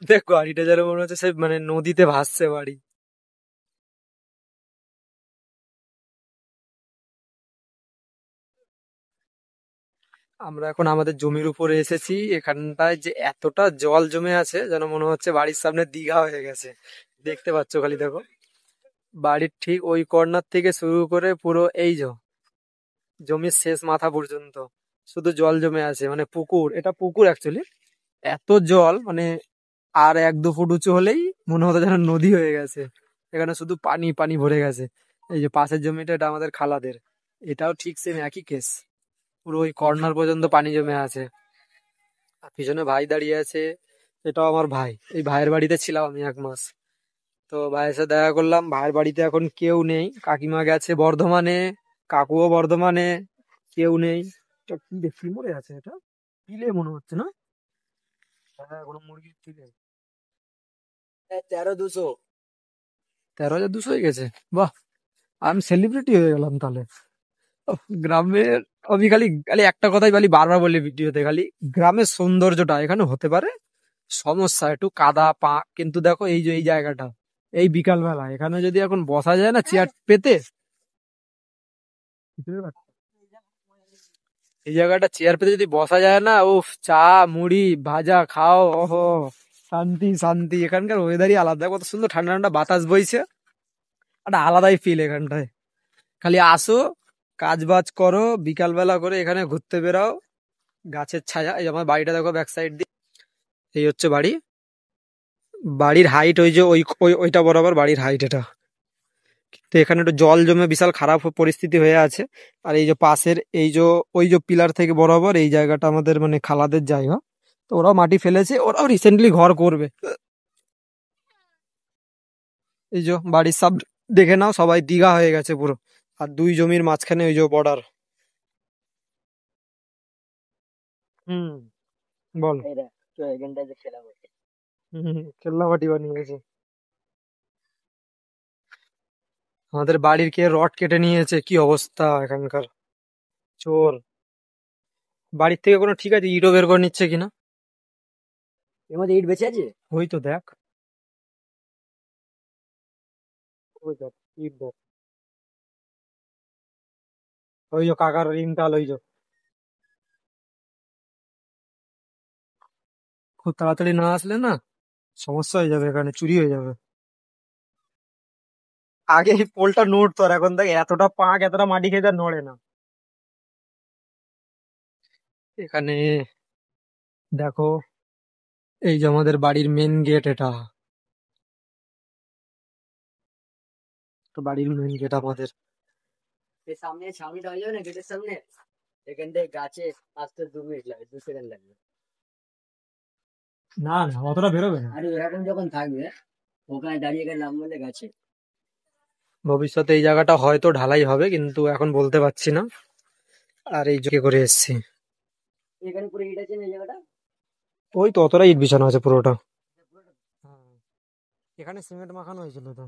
দেখ গাড়িটা যেন মনে হচ্ছে সে মানে নদীতে ভাসছে বাড়ি। আমরা এখন আমাদের জমির উপরে এসেছি, এখানটায় যে এতটা জল জমে আছে যেন মনে হচ্ছে বাড়ির সামনে দীঘা হয়ে গেছে। দেখতে পাচ্ছ খালি দেখো, বাড়ির ঠিক ওই কর্নার থেকে শুরু করে পুরো এই যে জমির শেষ মাথা পর্যন্ত শুধু জল জমে আছে, মানে পুকুর, এটা পুকুর অ্যাকচুয়ালি। এত জল মানে আর 1-2 ফুট উঁচু হলেই মনে হতো যেন নদী হয়ে গেছে। এখানে শুধু পানি পানি ভরে গেছে। এই যে পাশের জমিটা, এটা আমাদের খালাদের, এটাও ঠিক সেম একই কেস, পুরো ওই কর্নার পর্যন্ত পানি জমে আছে। আর পিছনে ভাই দাঁড়িয়ে আছে, এটাও আমার ভাই। এই ভাইয়ের বাড়িতে ছিলাম আমি 1 মাস। তো ভাইয়ের সাথে দেখা করলাম, ভাইয়ের বাড়িতে এখন কেউ নেই, কাকিমা গেছে বর্ধমানে, কাকুও বর্ধমানে, কেউ নেই। এটা কি রে, কি মরে আছে এটা, পিলে মনে হচ্ছে না? হ্যাঁ কোনো মুরগির পিলে। 13,200, 13,200 হয়ে গেছে। বাহ, আমি সেলিব্রিটি হয়ে গেলাম তাহলে। উফ, গ্রামের, আমি খালি খালি একটা কথাই বলি, বারবার বলি ভিডিওতে, খালি গ্রামের সৌন্দর্যটা এখানে হতে পারে। সমস্যা একটু কাদা পা, কিন্তু দেখো এই যে এই জায়গাটা, এই বিকাল বেলা এখানে যদি এখন বসা যায় না চেয়ার পেতে, এই জায়গাটা চেয়ার পেতে যদি বসা যায় না, উফ, চা মুড়ি ভাজা খাও, ওহো, শান্তি শান্তি। এখানকার ওয়েদারই আলাদা, কত সুন্দর ঠান্ডা ঠান্ডা বাতাস বইছে, একটা আলাদাই ফিল এখানটায়। খালি আসো, কাজ বাজ করো, বিকাল বেলা করে এখানে ঘুরতে বেরাও, গাছের ছায়া। এই আমার বাড়িটা দেখো ব্যাক সাইড দিয়ে, এই হচ্ছে বাড়ি। বাড়ির হাইট ওই যে ওইটা বরাবর বাড়ির হাইট এটা। তো এখানে একটু জল জমে বিশাল খারাপ পরিস্থিতি হয়ে আছে। আর এই যে পাশের এই যে ওই যে পিলার থেকে বরাবর এই জায়গাটা আমাদের মানে খালাদের জায়গা। তো ওরাও মাটি ফেলেছে, ওরাও রিসেন্টলি ঘর করবে। এই যে বাড়ির সব দেখে নাও, সবাই দিঘা হয়ে গেছে পুরো। আর দুই জমির মাঝখানে ওই যে বর্ডার। হুম, বল। খেলনা মাটি বানিয়ে গেছে। আমাদের বাড়ির কে রড কেটে নিয়েছে, কি অবস্থা এখানকার, চোর। বাড়ির থেকে কোনো ঠিক আছে, ইটও বের করে নিচ্ছে কিনা। এর মধ্যে ইট বেঁচে আছে, ওই তো দেখ, ওই দেখ, ইট দেখ, ওই যে কাকার রিংটাল, ওই যে। খুব তাড়াতাড়ি না আসলে না সমস্যা হয়ে যাবে, এখানে চুরি হয়ে যাবে। আগে এই পোলটা নড়তো, আর এখন দেখ এতটা পাক এতটা মাটি খেতে আর নড়ে না। এখানে দেখো, এই যে আমাদের বাড়ির মেন গেট এটা, তো বাড়ির মেন গেট আমাদের। এই সামনে ছাউনিটা হয়ে যাবে না গেটের সামনে, এখান থেকে গাছে আসতে 2 মিনিট লাগে, 2 সেকেন্ড লাগবে। না না, অতটা বেরোবে না। আরে এরকম যখন থাকবে, ওখানে দাঁড়িয়ে গেলে নাম বললে গাছে। ভবিষ্যতে এই জায়গাটা হয়তো ঢালাই হবে, কিন্তু এখন বলতে পারছি না। আর এই যে করে এসছি, এখানে পুরো ইট আছে না এই জায়গাটা, ওই তো অতটা ইট বিছানো আছে পুরোটা। হ্যাঁ, এখানে সিমেন্ট মাখানো হয়েছিল তো।